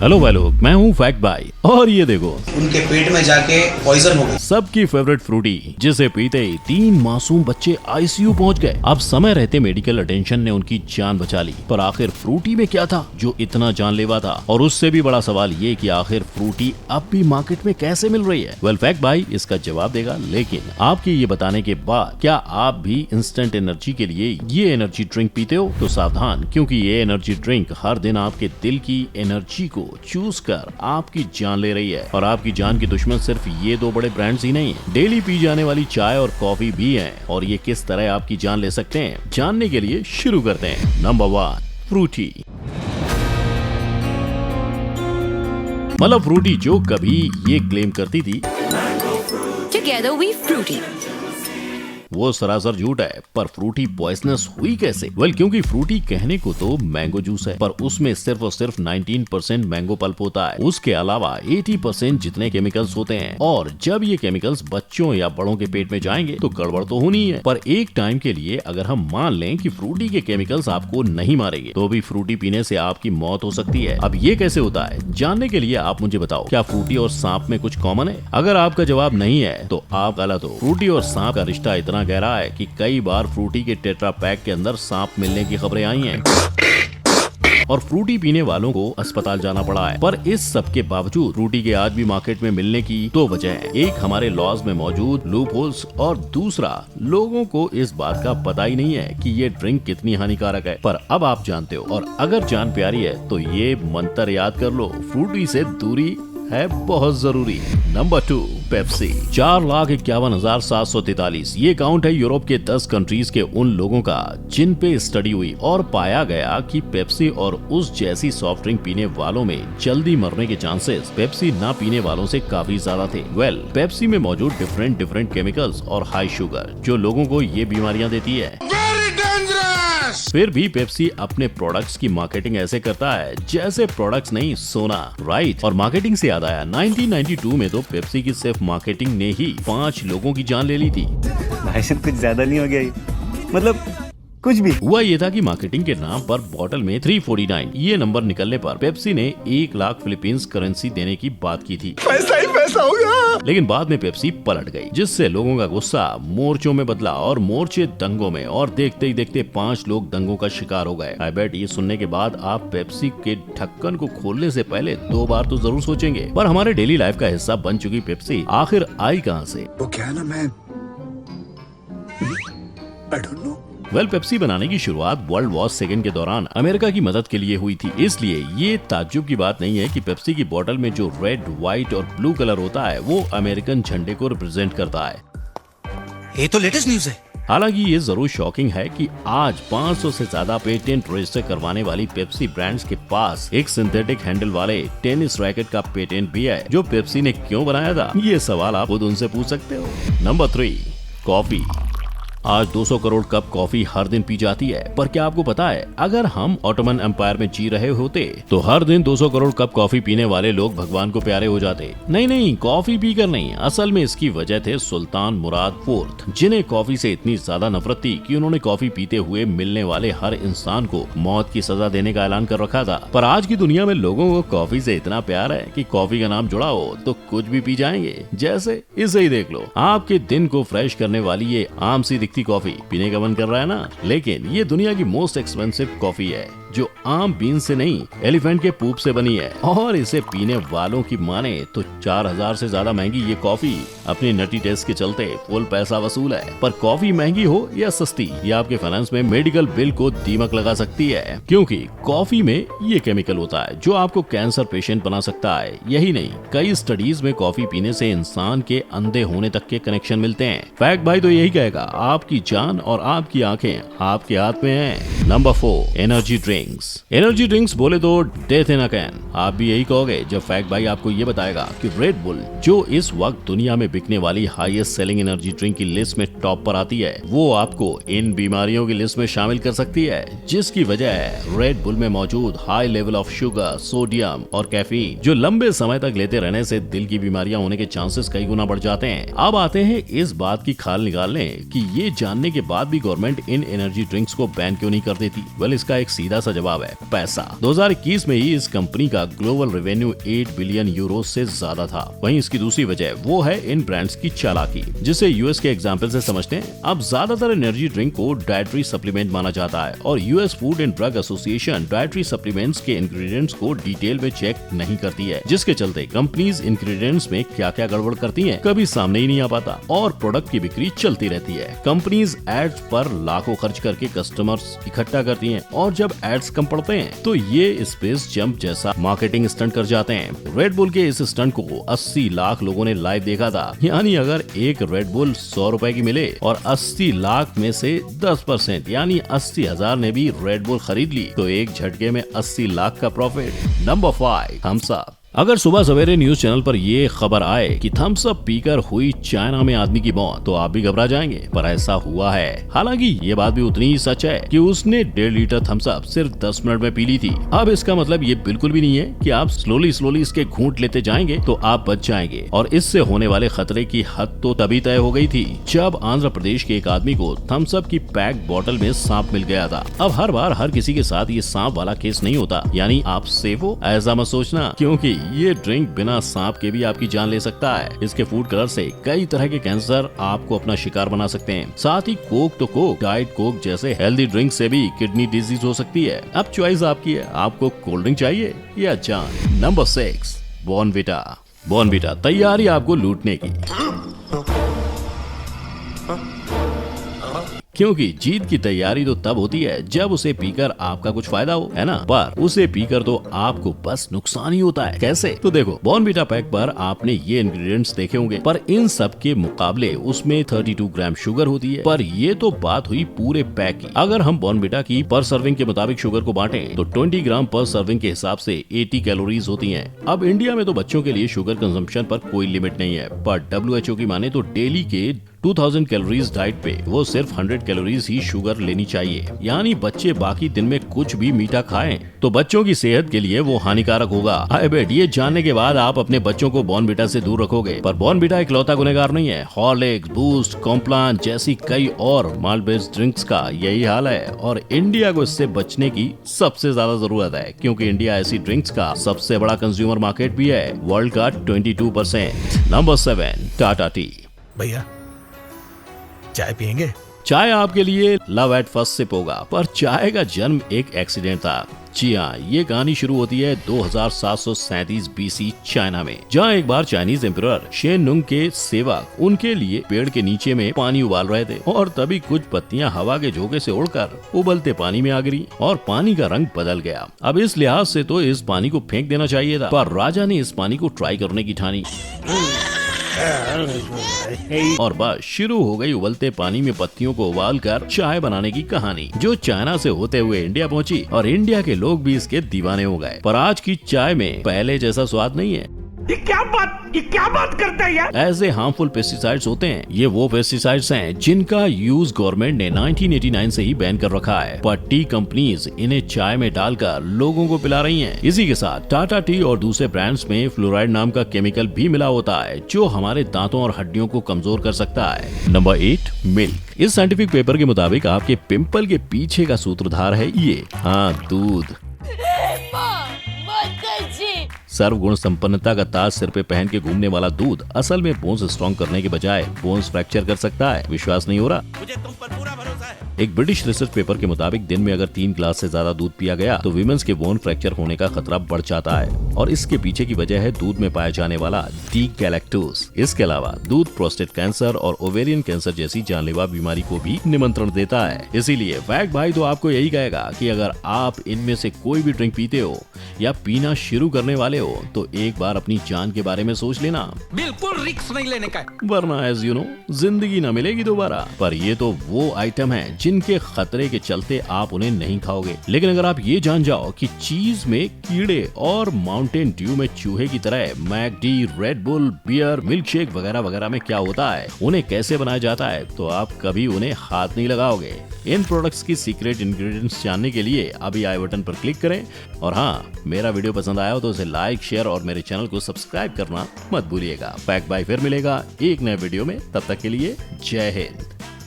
Hello भाई लोग, मैं हूँ फैक्ट भाई और ये देखो उनके पेट में जाके पॉइजन हो गई। सबकी फेवरेट फ्रूटी जिसे पीते ही 3 मासूम बच्चे आईसीयू पहुंच गए। अब समय रहते मेडिकल अटेंशन ने उनकी जान बचा ली, पर आखिर फ्रूटी में क्या था जो इतना जानलेवा था? और उससे भी बड़ा सवाल ये कि आखिर फ्रूटी अब भी मार्केट में कैसे मिल रही है? वेल, फैक्ट भाई इसका जवाब देगा, लेकिन आपके ये बताने के बाद क्या आप भी इंस्टेंट एनर्जी के लिए ये एनर्जी ड्रिंक पीते हो? तो सावधान, क्योंकि ये एनर्जी ड्रिंक हर दिन आपके दिल की एनर्जी को चूज कर आपकी जान ले रही है। और आपकी जान की दुश्मन सिर्फ ये 2 बड़े ब्रांड्स ही नहीं है, डेली पी जाने वाली चाय और कॉफी भी है। और ये किस तरह आपकी जान ले सकते हैं, जानने के लिए शुरू करते हैं। Number 1, Frooti. मतलब फ्रूटी जो कभी ये क्लेम करती थी Together we fruity. वो सरासर झूठ है। पर फ्रूटी पॉइजनस हुई कैसे? वेल, क्योंकि फ्रूटी कहने को तो मैंगो जूस है, पर उसमें सिर्फ और सिर्फ 19% मैंगो पल्प होता है। उसके अलावा 80% जितने केमिकल्स होते हैं, और जब ये केमिकल्स बच्चों या बड़ों के पेट में जाएंगे तो गड़बड़ तो होनी है। पर एक टाइम के लिए अगर हम मान लें कि फ्रूटी के केमिकल्स आपको नहीं मारेंगे, तो भी फ्रूटी पीने से आपकी मौत हो सकती है। अब ये कैसे होता है, जानने के लिए आप मुझे बताओ, क्या फ्रूटी और सांप में कुछ कॉमन है? अगर आपका जवाब नहीं है तो आप गलत हो। फ्रूटी और सांप का रिश्ता इतना गहरा है कि कई बार फ्रूटी के टेट्रा पैक के अंदर सांप मिलने की खबरें आई हैं और फ्रूटी पीने वालों को अस्पताल जाना पड़ा है। पर इस सब के बावजूद फ्रूटी के आज भी मार्केट में मिलने की 2 वजह है। एक हमारे लॉज में मौजूद लूप होल्स, और दूसरा लोगों को इस बात का पता ही नहीं है कि ये ड्रिंक कितनी हानिकारक है। पर अब आप जानते हो, और अगर जान प्यारी है तो ये मंत्र याद कर लो, फ्रूटी से दूरी है बहुत जरूरी। Number 2, Pepsi. 4,51,743 ये काउंट है यूरोप के 10 कंट्रीज के उन लोगों का जिन पे स्टडी हुई और पाया गया कि पेप्सी और उस जैसी सॉफ्ट ड्रिंक पीने वालों में जल्दी मरने के चांसेस पेप्सी ना पीने वालों से काफी ज्यादा थे। वेल, पेप्सी में मौजूद डिफरेंट केमिकल्स और हाई शुगर जो लोगों को ये बीमारियां देती है। फिर भी पेप्सी अपने प्रोडक्ट्स की मार्केटिंग ऐसे करता है जैसे प्रोडक्ट्स नहीं सोना, राइट? और मार्केटिंग से याद आया, 1992 में तो पेप्सी की सिर्फ मार्केटिंग ने ही 5 लोगों की जान ले ली थी। भाई साहब कुछ ज्यादा नहीं हो गया ये? मतलब कुछ भी हुआ ये था कि मार्केटिंग के नाम पर बॉटल में 349 ये नंबर निकलने पर पेप्सी ने 1 लाख फिलीपींस करेंसी देने की बात की थी। पैसा ही पैसा होगा। लेकिन बाद में पेप्सी पलट गई, जिससे लोगों का गुस्सा मोर्चों में बदला और मोर्चे दंगों में, और देखते ही देखते 5 लोग दंगों का शिकार हो गए। आई बेट ये सुनने के बाद आप पेप्सी के ढक्कन को खोलने से पहले 2 बार तो जरूर सोचेंगे। पर हमारे डेली लाइफ का हिस्सा बन चुकी पेप्सी आखिर आई कहां से? वो क्या ना, मैं I don't know. Well, Pepsi बनाने की शुरुआत वर्ल्ड वॉर 2 के दौरान अमेरिका की मदद के लिए हुई थी। इसलिए ये ताज्जुब की बात नहीं है कि पेप्सी की बोतल में जो रेड, व्हाइट और ब्लू कलर होता है वो अमेरिकन झंडे को रिप्रेजेंट करता है। ये तो लेटेस्ट न्यूज है। हालांकि ये जरूर शॉकिंग है कि आज 500 से ज्यादा पेटेंट रजिस्टर करवाने वाली पेप्सी ब्रांड्स के पास एक सिंथेटिक हैंडल वाले टेनिस रैकेट का पेटेंट भी है, जो पेप्सी ने क्यों बनाया था, ये सवाल आप खुद उनसे पूछ सकते हो। Number 3, coffee. आज 200 करोड़ कप कॉफी हर दिन पी जाती है, पर क्या आपको पता है अगर हम ऑटोमन एम्पायर में जी रहे होते तो हर दिन 200 करोड़ कप कॉफी पीने वाले लोग भगवान को प्यारे हो जाते? नहीं, कॉफी पीकर नहीं, असल में इसकी वजह थे सुल्तान मुराद IV, जिन्हें कॉफी से इतनी ज्यादा नफरत थी कि उन्होंने कॉफी पीते हुए मिलने वाले हर इंसान को मौत की सजा देने का ऐलान कर रखा था। पर आज की दुनिया में लोगों को कॉफी से इतना प्यार है कि कॉफी का नाम जुड़ा हो तो कुछ भी पी जाएंगे। जैसे इसे ही देख लो, आपके दिन को फ्रेश करने वाली ये आम सी दिखती कॉफी पीने का मन कर रहा है ना, लेकिन ये दुनिया की मोस्ट एक्सपेंसिव कॉफी है जो आम बीन से नहीं, एलिफेंट के पूप से बनी है। और इसे पीने वालों की माने तो 4000 से ज्यादा महंगी ये कॉफी अपनी नटी टेस्ट के चलते फुल पैसा वसूल है। पर कॉफी महंगी हो या सस्ती, ये आपके फाइनेंस में मेडिकल बिल को दीमक लगा सकती है, क्योंकि कॉफी में ये केमिकल होता है जो आपको कैंसर पेशेंट बना सकता है। यही नहीं, कई स्टडीज में कॉफी पीने से इंसान के अंधे होने तक के कनेक्शन मिलते हैं। फैक्ट भाई तो यही कहेगा, आपकी जान और आपकी आंखें आपके हाथ में हैं। नंबर 4, एनर्जी एनर्जी ड्रिंक्स बोले तो डेथ इन अ कैन, आप भी यही कहोगे जब फैक्ट भाई आपको ये बताएगा कि रेड बुल, जो इस वक्त दुनिया में बिकने वाली हाईएस्ट सेलिंग एनर्जी ड्रिंक की लिस्ट में टॉप पर आती है, वो आपको इन बीमारियों की लिस्ट में शामिल कर सकती है, जिसकी वजह है रेड बुल में मौजूद high level of sugar, sodium और कैफीन, जो लंबे समय तक लेते रहने से दिल की बीमारियां होने के चांसेस कई गुना बढ़ जाते हैं। अब आते हैं इस बात की खाल निकालने कि ये जानने के बाद भी गवर्नमेंट इन एनर्जी ड्रिंक्स को बैन क्यों नहीं कर देती। वेल, इसका एक सीधा सा जवाब है पैसा। 2021 में ही इस कंपनी का ग्लोबल रेवेन्यू 8 बिलियन यूरो से ज्यादा था। वहीं इसकी दूसरी वजह वो है इन ब्रांड्स की चालाकी, जिसे यूएस के एग्जाम्पल से समझते हैं। अब ज्यादातर एनर्जी ड्रिंक को डाइटरी सप्लीमेंट माना जाता है और US food and drug association dietary supplements के इंग्रेडिएंट्स को डिटेल में चेक नहीं करती है, जिसके चलते कंपनीज इंग्रेडिएंट्स में क्या क्या गड़बड़ करती हैं कभी सामने ही नहीं आ पाता और प्रोडक्ट की बिक्री चलती रहती है। कंपनीज एड्स पर लाखों खर्च करके कस्टमर्स इकट्ठा करती हैं और जब एड्स कम पड़ते हैं तो ये स्पेस जंप जैसा मार्केटिंग स्टंट कर जाते हैं। रेड बुल के इस स्टंट को 80 लाख लोगों ने लाइव देखा था। यानी अगर एक रेड बुल 100 रुपए की मिले और 80 लाख में से 10% यानी 80,000 ने भी रेड बुल खरीद ली तो एक झटके में 80 लाख का प्रॉफिट। Number 5, Thums up. अगर सुबह सवेरे न्यूज चैनल पर ये खबर आए कि थम्स अप पीकर हुई चाइना में आदमी की मौत तो आप भी घबरा जाएंगे, पर ऐसा हुआ है। हालांकि ये बात भी उतनी ही सच है कि उसने 1.5 लीटर थम्स अप सिर्फ 10 मिनट में पी ली थी। अब इसका मतलब ये बिल्कुल भी नहीं है कि आप स्लोली इसके घूंट लेते जाएंगे तो आप बच जाएंगे, और इससे होने वाले खतरे की हद तो तभी तय हो गई थी जब आंध्र प्रदेश के एक आदमी को थम्स अप की पैक बोतल में सांप मिल गया था। अब हर बार हर किसी के साथ ये सांप वाला केस नहीं होता, यानी आप सेफ हो ऐसा मत सोचना, क्योंकि ये ड्रिंक बिना सांप के भी आपकी जान ले सकता है। इसके फूड कलर से कई तरह के कैंसर आपको अपना शिकार बना सकते हैं। साथ ही कोक तो कोक, डाइट कोक जैसे हेल्दी ड्रिंक से भी किडनी डिजीज हो सकती है। अब चॉइस आपकी है, आपको कोल्ड ड्रिंक चाहिए या जान। Number 6, Bournvita. बॉर्नविटा, तैयारी आपको लूटने की, क्योंकि जीत की तैयारी तो तब होती है जब उसे पीकर आपका कुछ फायदा हो, है ना, पर उसे पीकर तो आपको बस नुकसान ही होता है। कैसे? तो देखो, बॉर्नविटा पैक पर आपने ये इंग्रेडिएंट्स देखे होंगे, पर इन सब के मुकाबले उसमें 32 ग्राम शुगर होती है। पर ये तो बात हुई पूरे पैक की। अगर हम बॉर्नविटा की पर सर्विंग के मुताबिक शुगर को बांटें तो 20 ग्राम पर सर्विंग के हिसाब से 80 कैलोरीज होती है। अब इंडिया में तो बच्चों के लिए शुगर कंजम्पशन पर कोई लिमिट नहीं है, पर WHO की माने तो डेली के 2000 कैलोरीज डाइट पे वो सिर्फ 100 कैलोरीज ही शुगर लेनी चाहिए। यानी बच्चे बाकी दिन में कुछ भी मीठा खाएं तो बच्चों की सेहत के लिए वो हानिकारक होगा। आई बेट ये जानने के बाद आप अपने बच्चों को बॉर्नविटा से दूर रखोगे। पर बॉर्नविटा इकलौता गुनहगार नहीं है। हॉर्लिक्स, बूस्ट, कॉम्प्लान जैसी कई और माल्ट बेस्ड ड्रिंक्स का यही हाल है, और इंडिया को इससे बचने की सबसे ज्यादा जरूरत है, क्योंकि इंडिया ऐसी ड्रिंक्स का सबसे बड़ा कंज्यूमर मार्केट भी है, वर्ल्ड का 22%। Number 7, Tata T. भैया चाय पियेंगे? चाय आपके लिए लव एट फर्स्ट सिप होगा, पर चाय का जन्म एक एक्सीडेंट था। जी हाँ, ये कहानी शुरू होती है 2737 BC चाइना में, जहाँ एक बार चाइनीज एम्परर शेन नुंग के सेवक उनके लिए पेड़ के नीचे में पानी उबाल रहे थे, और तभी कुछ पत्तियां हवा के झोंके से उड़कर उबलते पानी में आ गिरी और पानी का रंग बदल गया। अब इस लिहाज से तो इस पानी को फेंक देना चाहिए था, पर राजा ने इस पानी को ट्राई करने की ठानी और बस शुरू हो गई उबलते पानी में पत्तियों को उबालकर चाय बनाने की कहानी, जो चाइना से होते हुए इंडिया पहुंची और इंडिया के लोग भी इसके दीवाने हो गए। पर आज की चाय में पहले जैसा स्वाद नहीं है। ये क्या बात करता है यार? ऐसे हार्मफुल पेस्टिसाइड्स होते हैं। ये वो पेस्टिसाइड्स हैं जिनका यूज गवर्नमेंट ने 1989 से ही बैन कर रखा है, पर टी कंपनीज इन्हें चाय में डालकर लोगों को पिला रही हैं। इसी के साथ टाटा टी और दूसरे ब्रांड्स में फ्लोराइड नाम का केमिकल भी मिला होता है, जो हमारे दांतों और हड्डियों को कमजोर कर सकता है। Number 8, milk. इस साइंटिफिक पेपर के मुताबिक आपके पिंपल के पीछे का सूत्रधार है ये, हाँ, दूध। सर्वगुण संपन्नता का ताज सिर पे पहन के घूमने वाला दूध असल में बोन्स स्ट्रॉन्ग करने के बजाय बोन्स फ्रैक्चर कर सकता है। विश्वास नहीं हो रहा? मुझे तुम पर पूरा भरोसा है। एक ब्रिटिश रिसर्च पेपर के मुताबिक दिन में अगर 3 ग्लास से ज्यादा दूध पिया गया तो विमेंस के बोन फ्रैक्चर होने का खतरा बढ़ जाता है, और इसके पीछे की वजह है दूध में पाया जाने वाला डी-गैलेक्टोज। इसके अलावा दूध प्रोस्टेट कैंसर और ओवेरियन कैंसर जैसी जानलेवा बीमारी को भी निमंत्रण देता है। इसीलिए फैक्ट भाई तो आपको यही कहेगा कि अगर आप इनमें से कोई भी ड्रिंक पीते हो या पीना शुरू करने वाले हो तो एक बार अपनी जान के बारे में सोच लेना। बिल्कुल रिस्क नहीं लेने का, वरना एज यू नो जिंदगी न मिलेगी दोबारा। पर ये तो वो आइटम है जिनके खतरे के चलते आप उन्हें नहीं खाओगे। लेकिन अगर आप ये जान जाओ कि चीज में कीड़े और माउंटेन ड्यू में चूहे की तरह McD, Red Bull, beer, milkshake वगैरह वगैरह में क्या होता है, उन्हें कैसे बनाया जाता है, तो आप कभी उन्हें हाथ नहीं लगाओगे। इन प्रोडक्ट्स की सीक्रेट इंग्रेडिएंट्स जानने के लिए अभी आई बटन पर क्लिक करें। और हाँ, मेरा वीडियो पसंद आया हो तो उसे लाइक, शेयर और मेरे चैनल को सब्सक्राइब करना मत भूलिएगा। फैक्ट बाय फिर मिलेगा एक नए वीडियो में, तब तक के लिए जय हिंद।